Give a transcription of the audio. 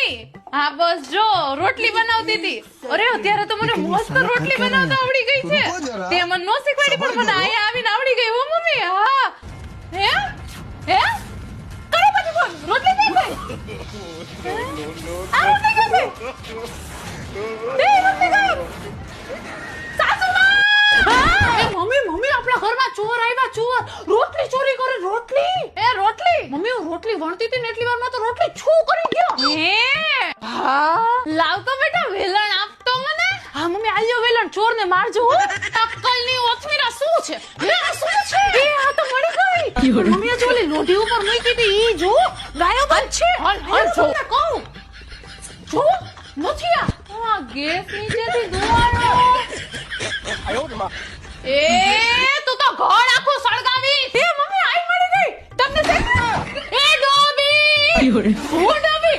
mummy હા બસ જો રોટલી બનાવતી હતી અરે અત્યારે તો મને મસ્ત રોટલી બનાવતા આવડી ગઈ છે તે મને નો શીખવાડી પણ મને આયા આવીને આવડી ગઈ હો મમ્મી હા હે હે કરો પછી ફોન રોટલી થઈ ગઈ આ રોટલી થઈ ગઈ તે રોટલી ગઈ સાસુમા એ મમ્મી આપણા ઘરમાં ચોર આવ્યા ચોર રોટલી ચોરી કરે રોટલી એ રોટલી મમ્મી હું રોટલી વણતી હતી ને એટલી વારમાં તો રોટલી છૂ કરી ગયો હે હા લાવ તો બેટા વેલણ આપતો મને હા મમ્મી આલ્યો વેલણ ચોર ને મારજો હો અક્કલની ઓથમીરા શું છે હે આ શું છે એ આ તો મળી ગઈ મમ્મી જો ઓલી લોઢી ઉપર મૂકી હતી ઈ જો ગાયો બંધ છે હાલ જો કહું જો નથી આ ગેસ નીચેથી ધુવાળો એ તું તો ઘર આખું સળગાવી એ મમ્મી આઈ મળી ગઈ તમને એ ડોબી હું ડોબી